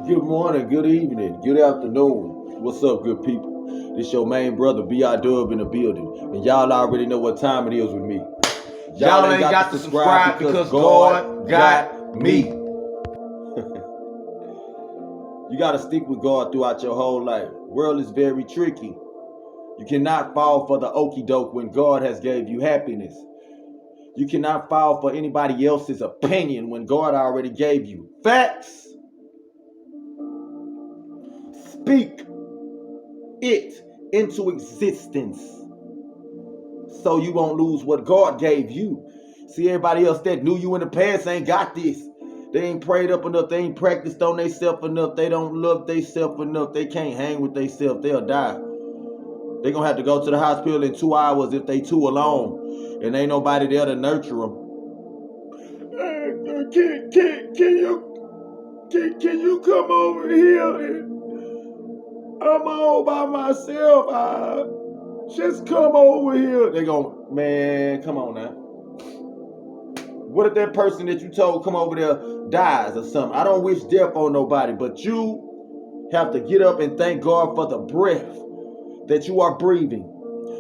Good morning, good evening, good afternoon. What's up, good people? This your main brother, B.I.Dub in the building. And y'all already know what time it is with me. Y'all ain't got to subscribe because God got me. You got to stick with God throughout your whole life. World is very tricky. You cannot fall for the okie doke when God has gave you happiness. You cannot fall for anybody else's opinion when God already gave you facts. Speak it into existence so you won't lose what God gave you. See, everybody else that knew you in the past ain't got this. They ain't prayed up enough. They ain't practiced on themselves enough. They don't love themselves enough. They can't hang with themselves. They'll die. They gonna have to go to the hospital in 2 hours if they too alone, and ain't nobody there to nurture them. Can you come over here? I'm all by myself. Just come over here. They go, man, come on now. What if that person that you told come over there dies or something? I don't wish death on nobody, but you have to get up and thank God for the breath that you are breathing.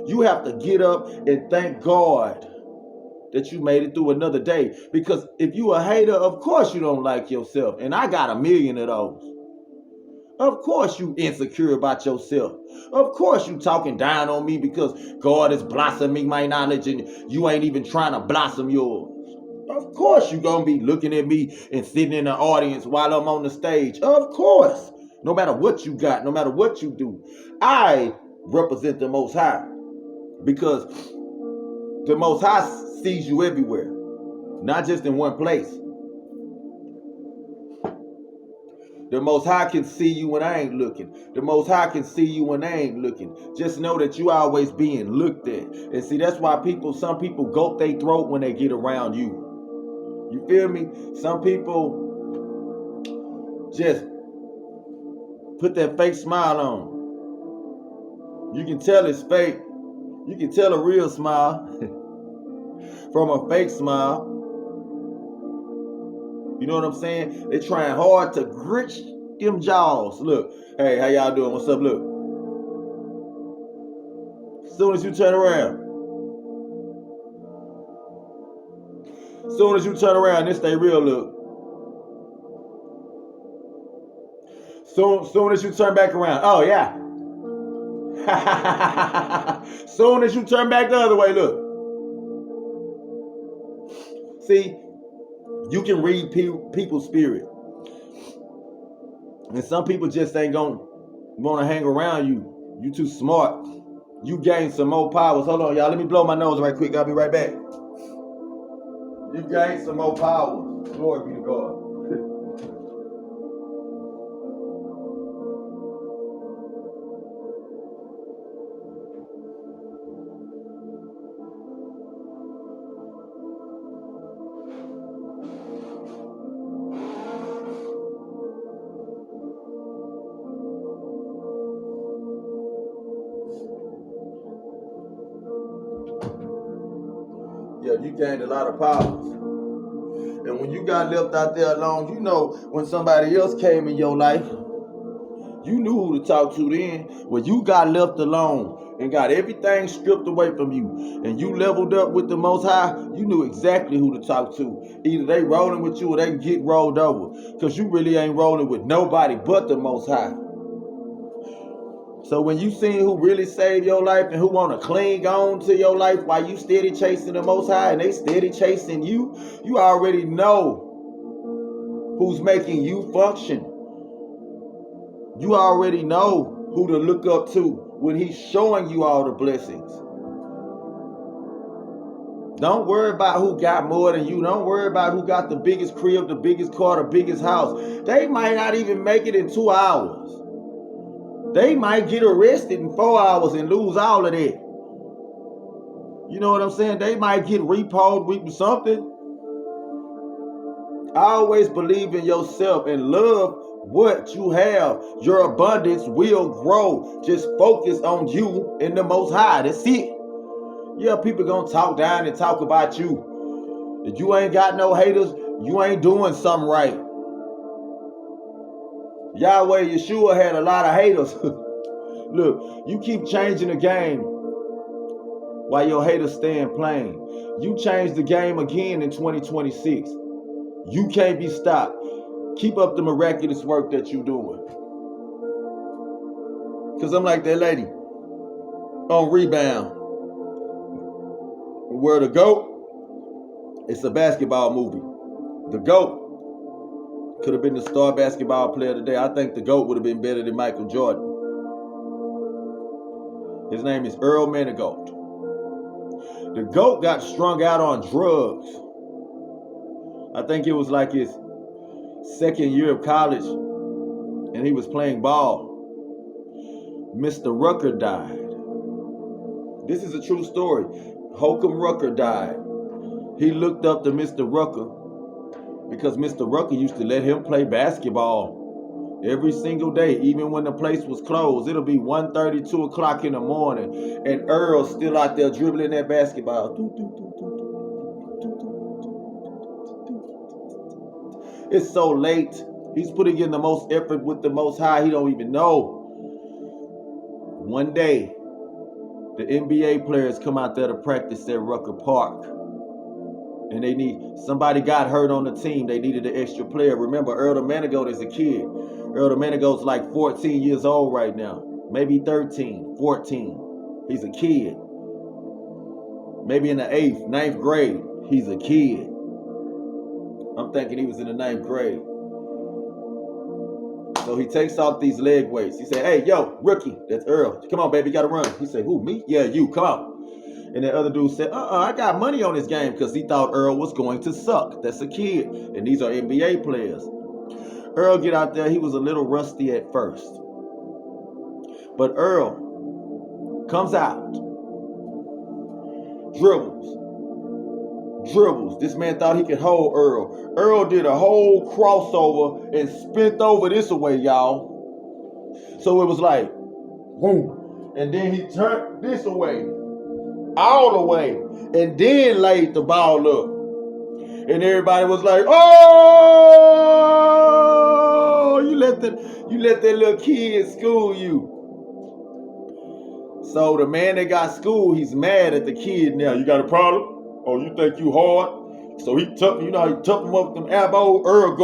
You have to get up and thank God that you made it through another day. Because if you a hater, of course you don't like yourself. And I got a million of those. Of course you insecure about yourself. Of course you talking down on me because God is blossoming my knowledge and you ain't even trying to blossom yours. Of course you gonna be looking at me and sitting in the audience while I'm on the stage. Of course. No matter what you got, no matter what you do. I represent the Most High because the Most High sees you everywhere, not just in one place. The Most High can see you when I ain't looking. The Most High can see you when I ain't looking. Just know that you always being looked at. And see, that's why some people gulp their throat when they get around you. You feel me? Some people just put that fake smile on. You can tell it's fake. You can tell a real smile from a fake smile. You know what I'm saying? They trying hard to grit them jaws. Look, hey, how y'all doing? What's up? Look. As soon as you turn around, this they real look. Soon as you turn back around, oh yeah. Soon as you turn back the other way, look. See, you can read people's spirit. And some people just ain't gonna wanna hang around you. You too smart. You gain some more powers. Hold on, y'all. Let me blow my nose right quick. I'll be right back. You gain some more powers. Glory be to God. Yeah, you gained a lot of powers. And when you got left out there alone, you know when somebody else came in your life, you knew who to talk to then. When you got left alone and got everything stripped away from you and you leveled up with the Most High, you knew exactly who to talk to. Either they rolling with you or they get rolled over. Because you really ain't rolling with nobody but the Most High. So when you seen who really saved your life and who want to cling on to your life while you steady chasing the Most High and they steady chasing you, you already know who's making you function. You already know who to look up to when he's showing you all the blessings. Don't worry about who got more than you. Don't worry about who got the biggest crib, the biggest car, the biggest house. They might not even make it in 2 hours. They might get arrested in 4 hours and lose all of that. You know what I'm saying? They might get repoed with something. Always believe in yourself and love what you have. Your abundance will grow. Just focus on you and the Most High. That's it. Yeah, people gonna talk down and talk about you. If you ain't got no haters, you ain't doing something right. Yahweh Yeshua had a lot of haters. Look, you keep changing the game while your haters stand plain. You change the game again in 2026. You can't be stopped. Keep up the miraculous work that you're doing. Because I'm like that lady on Rebound, where the GOAT, it's a basketball movie. The GOAT could have been the star basketball player today. I think the GOAT would have been better than Michael Jordan. His name is Earl Manigault. The GOAT got strung out on drugs. I think it was like his second year of college, and he was playing ball. Mr. Rucker died. This is a true story. Holcomb Rucker died. He looked up to Mr. Rucker because Mr. Rucker used to let him play basketball every single day, even when the place was closed. It'll be 1:30, 2 o'clock in the morning, and Earl's still out there dribbling that basketball. It's so late. He's putting in the most effort with the Most High. He don't even know. One day, the NBA players come out there to practice at Rucker Park. And somebody got hurt on the team. They needed an extra player. Remember, Earl the Manigault is a kid. Earl the Manigault's like 14 years old right now. Maybe 13, 14. He's a kid. Maybe in the 8th, 9th grade. He's a kid. I'm thinking he was in the 9th grade. So he takes off these leg weights. He said, hey, yo, rookie, that's Earl. Come on, baby, you got to run. He said, who, me? Yeah, you, come on. And the other dude said, I got money on this game, because he thought Earl was going to suck. That's a kid. And these are NBA players. Earl get out there. He was a little rusty at first. But Earl comes out. Dribbles. This man thought he could hold Earl. Earl did a whole crossover and spent over this way, y'all. So it was like, boom. And then he turned this away. All the way, and then laid the ball up, and everybody was like, "Oh, you let that little kid school you." So the man that got schooled, he's mad at the kid now. You got a problem? Oh, you think you hard? So he took him up with them elbows. Earl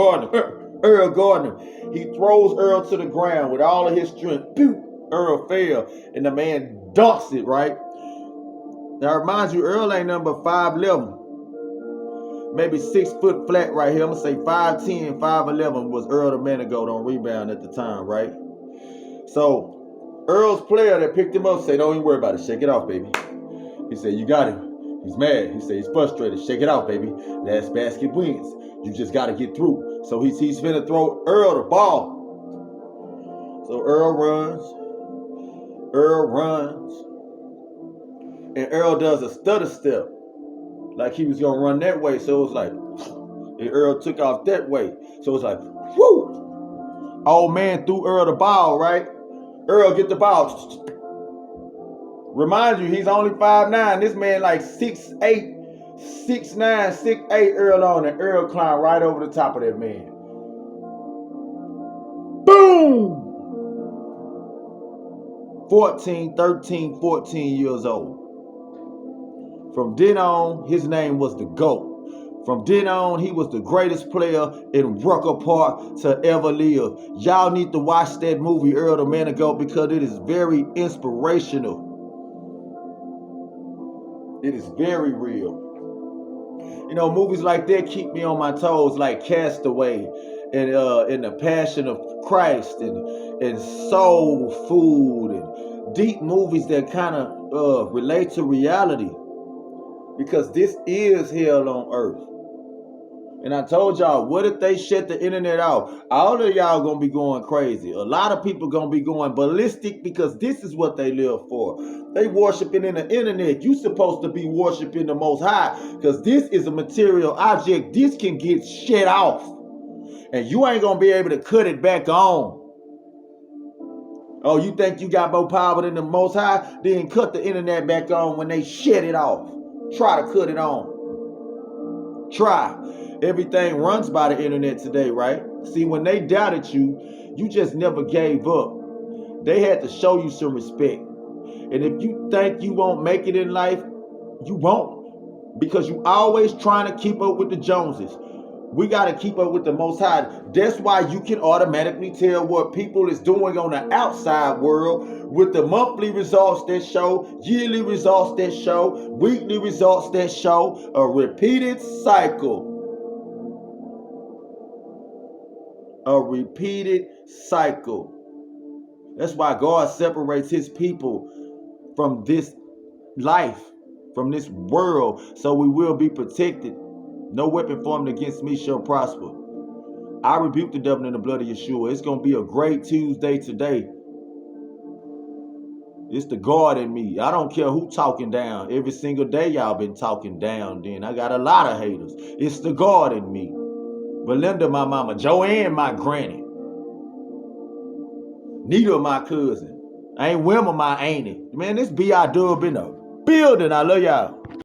Gardner. He throws Earl to the ground with all of his strength. Pew! Earl fell, and the man dunks it right. Now, remind you, Earl ain't number 5'11", maybe 6 foot flat right here. I'm gonna say 5'10", 5'11" was Earl the Manigault on Rebound at the time, right? So Earl's player that picked him up said, "Don't even worry about it. Shake it off, baby." He said, "You got him." He's mad. He said, "He's frustrated. Shake it off, baby. Last basket wins. You just got to get through." So he's finna throw Earl the ball. So Earl runs. And Earl does a stutter step, like he was gonna run that way. So it was like, and Earl took off that way. So it's like, whoo! Old man threw Earl the ball, right? Earl get the ball. Remind you, he's only 5'9". This man like 6'8", 6'9", 6'8". Earl on, and Earl climbed right over the top of that man. Boom! 13, 14 years old. From then on, his name was the GOAT. From then on, he was the greatest player in Rucker Park to ever live. Y'all need to watch that movie, Earl the Manigault, because it is very inspirational. It is very real. You know, movies like that keep me on my toes, like Castaway and The Passion of Christ and Soul Food and deep movies that kind of relate to reality. Because this is hell on earth. And I told y'all, what if they shut the internet off? All of y'all gonna be going crazy. A lot of people gonna be going ballistic because this is what they live for. They worshiping in the internet. You supposed to be worshiping the Most High because this is a material object. This can get shut off. And you ain't gonna be able to cut it back on. Oh, you think you got more power than the Most High? Then cut the internet back on when they shut it off. Try to cut it on. Try. Everything runs by the internet today, right? See, when they doubted you, you just never gave up. They had to show you some respect. And if you think you won't make it in life, you won't. Because you always trying to keep up with the Joneses. We got to keep up with the Most High. That's why you can automatically tell what people is doing on the outside world with the monthly results that show, yearly results that show, weekly results that show, a repeated cycle. A repeated cycle. That's why God separates his people from this life, from this world, so we will be protected. No weapon formed against me shall prosper. I rebuke the devil in the blood of Yeshua. It's going to be a great Tuesday today. It's the God in me. I don't care who talking down. Every single day y'all been talking down. Then I got a lot of haters. It's the God in me. Belinda, my mama. Joanne, my granny. Nita, my cousin. Ain't Wilma, my auntie. Man, this B.I.Dub in the building. I love y'all.